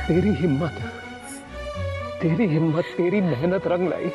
तेरी हिम्मत, तेरी हिम्मत, तेरी मेहनत रंग लाई।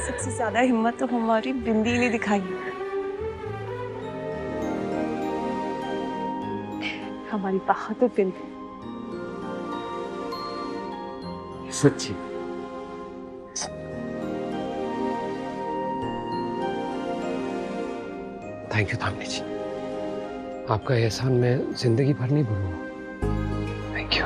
सबसे ज्यादा हिम्मत तो हमारी बिंदी ने दिखाई है। हमारी बहादुर बिंदी। सच्ची। थैंक यू धामनी जी, आपका एहसान मैं जिंदगी भर नहीं भूलूंगा। Thank you.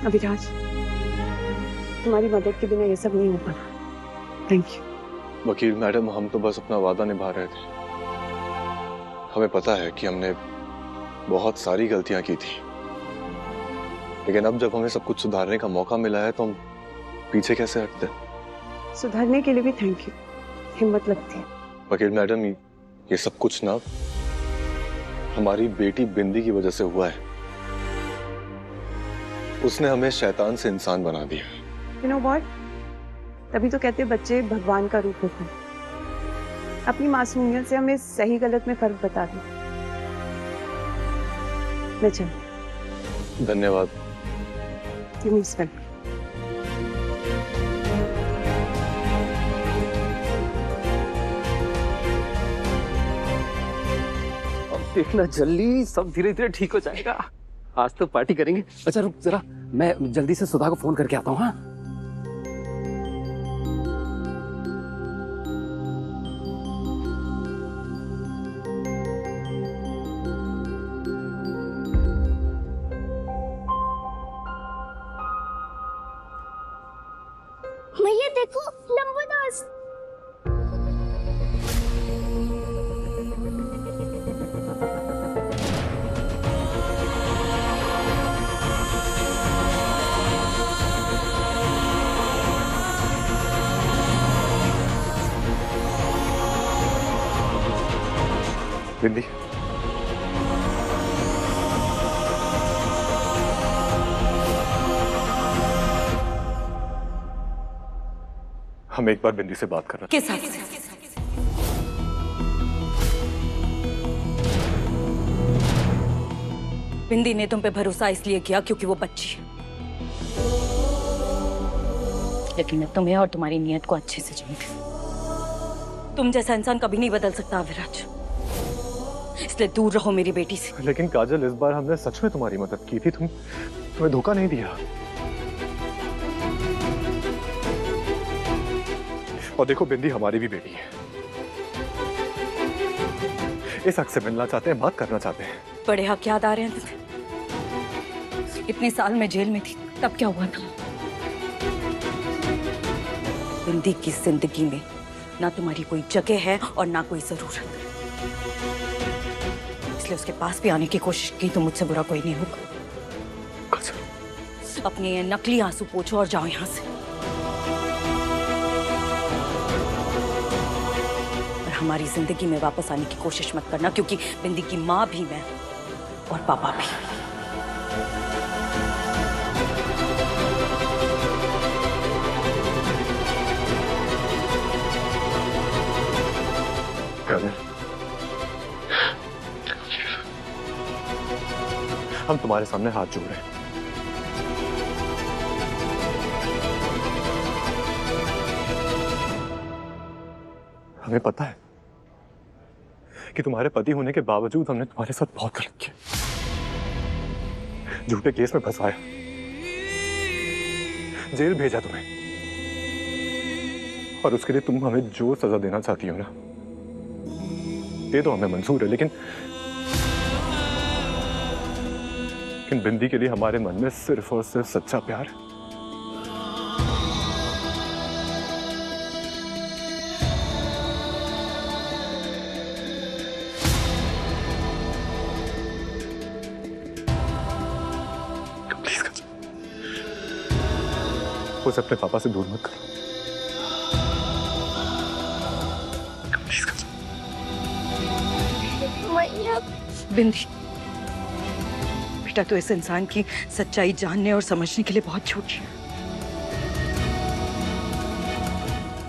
अभिराज, तुम्हारी मदद के बिना ये सब नहीं हो पाना। Thank you. वकील मैडम, हम तो बस अपना वादा निभा रहे थे। हमें पता है कि हमने बहुत सारी गलतियां की थी, लेकिन अब जब हमें सब कुछ सुधारने का मौका मिला है तो हम पीछे कैसे हटते। सुधारने के लिए भी थैंक यू, हिम्मत लगती है। वकील मैडम, ये सब कुछ ना हमारी बेटी बिंदी की वजह से हुआ है। उसने हमें शैतान से इंसान बना दिया। You know what? तभी तो कहते बच्चे भगवान का रूप होते हैं। अपनी मासूमियत से हमें सही गलत में फर्क बता दो। मैं चल। धन्यवाद। You most welcome। अब देखना जल्दी सब धीरे धीरे ठीक हो जाएगा। आज तो पार्टी करेंगे। अच्छा रुक जरा, मैं जल्दी से सुधा को फोन करके आता हूँ। हाँ, भैया देखो, लंबोदास। बिंदी, हम एक बार बिंदी से बात करना। किस हक से? बिंदी ने तुम पे भरोसा इसलिए किया क्योंकि वो बच्ची है, लेकिन मैं तुम्हें और तुम्हारी नीयत को अच्छे से जानती हूँ। तुम जैसा इंसान कभी नहीं बदल सकता अविराज, इसलिए दूर रहो मेरी बेटी से। लेकिन काजल, इस बार हमने सच में तुम्हारी मदद की थी। तुम्हें धोखा नहीं दिया। और देखो बिंदी हमारी भी बेटी है। इस हक से मिलना चाहते हैं, बात करना चाहते हैं। बड़े हक याद आ रहे हैं तुम्हें? इतने साल में जेल में थी तब क्या हुआ था? बिंदी की जिंदगी में ना तुम्हारी कोई जगह है और ना कोई जरूरत, इसलिए उसके पास भी आने की कोशिश की तो मुझसे बुरा कोई नहीं होगा। अपने ये नकली आंसू पोछो और जाओ यहाँ से। और हमारी जिंदगी में वापस आने की कोशिश मत करना, क्योंकि बिंदी की माँ भी मैं और पापा भी। हम तुम्हारे सामने हाथ जोड़ रहे हैं। हमें पता है कि तुम्हारे पति होने के बावजूद हमने तुम्हारे साथ बहुत गलत किया, झूठे केस में फंसाया, जेल भेजा तुम्हें, और उसके लिए तुम हमें जो सजा देना चाहती हो ना, ये तो हमें मंजूर है। लेकिन बिंदी के लिए हमारे मन में सिर्फ और सिर्फ सच्चा प्यार है। आप उसे अपने पापा से दूर मत करो। मैया बिंदी, बेटा तो इस इंसान की सच्चाई जानने और समझने के लिए बहुत छोटी है।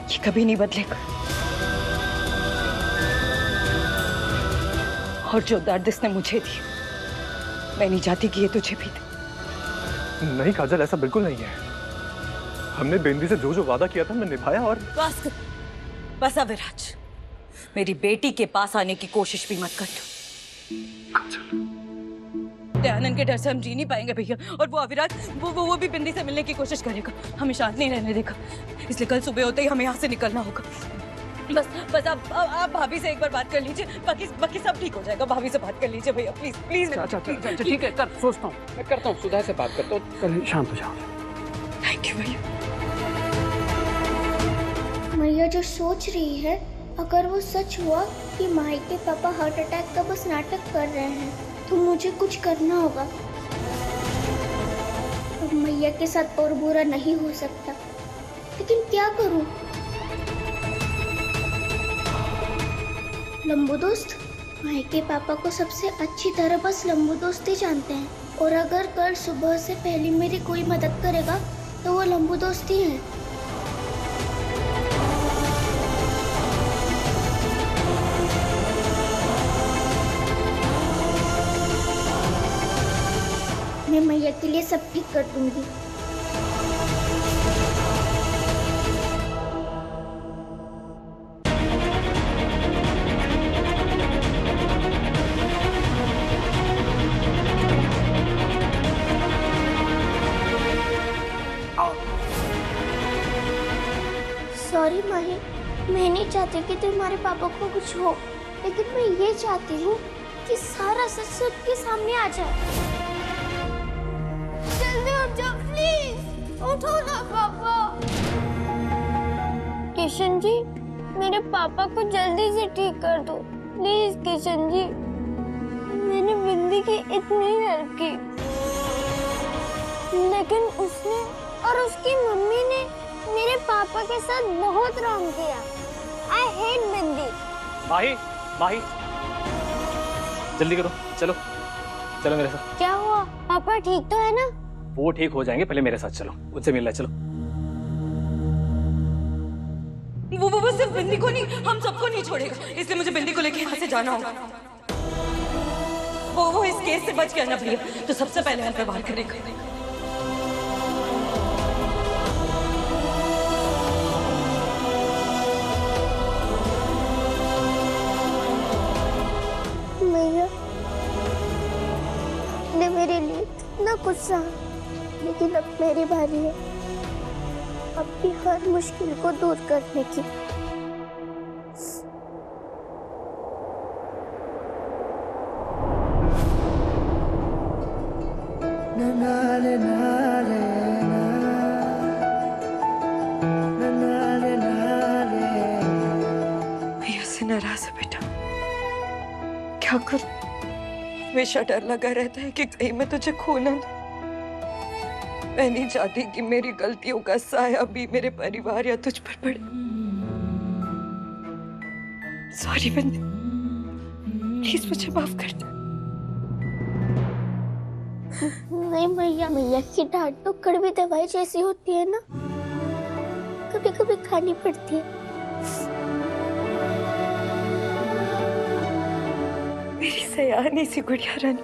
ये कभी नहीं बदलेगा। और जो दर्द इसने मुझे दी, मैं नहीं चाहती कि ये तुझे भी दे। नहीं काजल, ऐसा बिल्कुल नहीं है। हमने बिंदी से जो जो वादा किया था मैं निभाया। और बस कर, बस अविराज, मेरी बेटी के पास आने की कोशिश भी मत कर। दयानंद के डर से हम जी नहीं पाएंगे भैया। और वो अविराज, वो भी बिंदी से मिलने की कोशिश करेगा, हमें शांत नहीं रहने देगा। इसलिए कल सुबह होते ही हमें यहाँ से निकलना होगा। बस आप भाभी से एक बार बात कर लीजिए, बाकी सब ठीक हो जाएगा। भाभी से बात कर लीजिए भैया, प्लीज प्लीज। अच्छा ठीक है, कर सोचता हूँ, मैं करता हूँ, सुधा से बात करता हूँ। कर, शांत हो जाओ। थैंक यू भैया। मैया जो सोच रही है, अगर वो सच हुआ कि माही के पापा हार्ट अटैक का बस नाटक कर रहे हैं, तो मुझे कुछ करना होगा। अब मैया के साथ और बुरा नहीं हो सकता, लेकिन क्या करूं? लंबू दोस्त, माही के पापा को सबसे अच्छी तरह बस लंबू दोस्त ही जानते हैं, और अगर कल सुबह से पहले मेरी कोई मदद करेगा तो वो लंबू दोस्त ही है। मैं मैया के लिए सब ठीक कर दूंगी। सॉरी माही, मैं नहीं चाहती कि तुम्हारे पापा को कुछ हो, लेकिन मैं ये चाहती हूँ कि सारा सच सबके सामने आ जाए। जल्दी उठ जाओ प्लीज, उठो ना पापा। किशन जी, मेरे पापा को जल्दी से ठीक कर दो प्लीज। किशन जी, मैंने बिंदी की इतनी हेल्प की, लेकिन उसने और उसकी मम्मी ने मेरे पापा के साथ बहुत रॉन्ग किया। आई हेट बिंदी। माही, जल्दी करो, चलो मेरे साथ। क्या हुआ? पापा ठीक तो है ना? वो ठीक हो जाएंगे, पहले मेरे साथ चलो, उनसे मिलना है, चलो। वो सिर्फ बिंदी को नहीं, हम सबको नहीं छोड़ेगा, इसलिए मुझे बिंदी को लेके यहाँ से जाना होगा। वो इस केस से बच गया ना भैया, तो सबसे पहले हम पे वार करेगा। मैया ने मेरे लिए इतना कुछ सहा, लेकिन अब मेरी बारी है अपनी हर मुश्किल को दूर करने की। भैया से नाराज है बेटा, क्या करूं? हमेशा डर लगा रहता है कि कहीं मैं तुझे खो ना दूं। मैं नहीं चाहती कि मेरी गलतियों का साया भी मेरे परिवार या तुझ पर पड़े। सॉरी बिंदी, प्लीज मुझे माफ कर दे। नहीं मैया, मैया की डांट तो कड़वी दवाई जैसी होती है ना, कभी कभी खानी पड़ती है। मेरी सयानी सी गुड़िया रानी।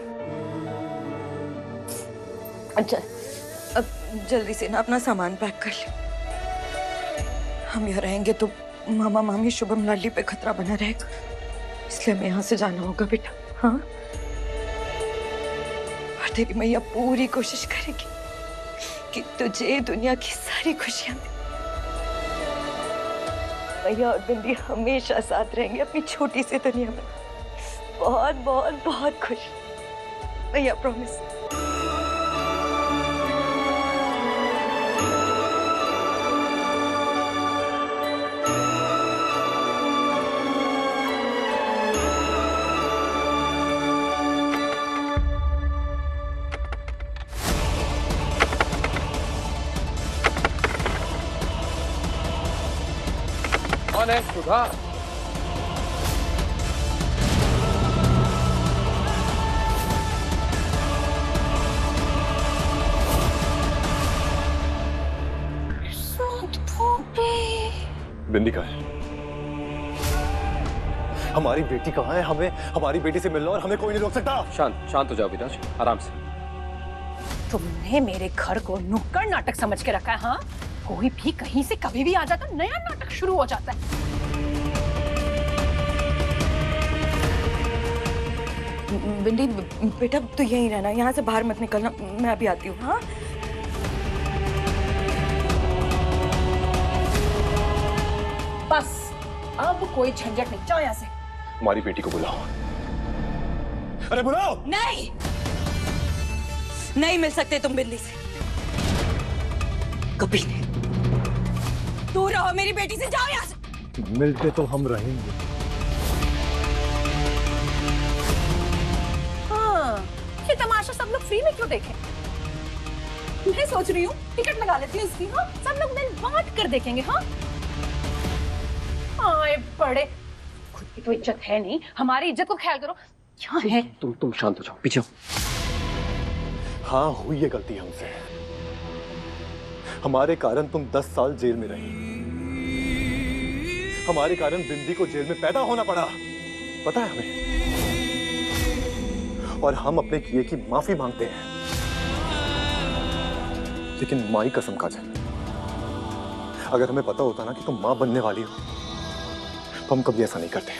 अच्छा, अब जल्दी से ना अपना सामान पैक कर ले। हम यहाँ रहेंगे तो मामा मामी शुभम लाली पे खतरा बना रहेगा, इसलिए हमें यहाँ से जाना होगा बेटा। हाँ, और तेरी मैया पूरी कोशिश करेगी कि तुझे दुनिया की सारी खुशियां मिले। मैया और बिंदी हमेशा साथ रहेंगे अपनी छोटी सी दुनिया में। बहुत बहुत बहुत खुश भैया, प्रॉमिस। कौन है सुधा? बिंदी कहाँ है? हमारी बेटी कहाँ है? हमें हमारी बेटी से मिलना और हमें कोई नहीं रोक सकता। शांत शांत हो जाओ विराज, आराम से। तुमने मेरे घर को नुक्कड़ नाटक समझ के रखा है? हाँ, कोई भी कहीं से कभी भी आ जाता, नया नाटक शुरू हो जाता है। बिंदी बेटा तू यहीं रहना, यहाँ से बाहर मत निकलना, मैं अभी आती हूँ। हाँ बस अब कोई झंझट नहीं, जाओ यहाँ से। हमारी बेटी को बुलाओ। अरे बुलाओ। नहीं, नहीं मिल सकते तुम बिंदी से कभी नहीं। दूर रहो मेरी बेटी से, जाओ यहाँ से। मिलते तो हम रहेंगे। हाँ, ये तमाशा सब लोग फ्री में क्यों देखें? मैं सोच रही हूँ टिकट लगा लेती हूँ इसकी। हाँ, सब लोग मिल बांट कर देखेंगे। हाँ आए बड़े, खुद की तो इज्जत है नहीं, हमारी इज्जत को ख्याल करो। क्या है? तुम शांत हो जाओ, पीछे हो। हाँ, हुई ये गलती हमसे। हमारे कारण तुम 10 साल जेल में रही। हमारे कारण बिंदी को जेल में पैदा होना पड़ा, पता है हमें। और हम अपने किए की माफी मांगते हैं। लेकिन माँ की कसम काजल, अगर हमें पता होता ना कि तुम माँ बनने वाली हो तो हम कभी ऐसा नहीं करते।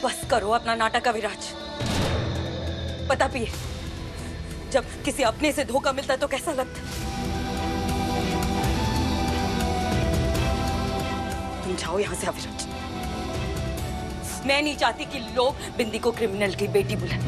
बस करो अपना नाटक अविराज। पता भी है जब किसी अपने से धोखा मिलता है तो कैसा लगता है। तुम जाओ यहाँ से अविराज। मैं नहीं चाहती कि लोग बिंदी को क्रिमिनल की बेटी बुलाएं।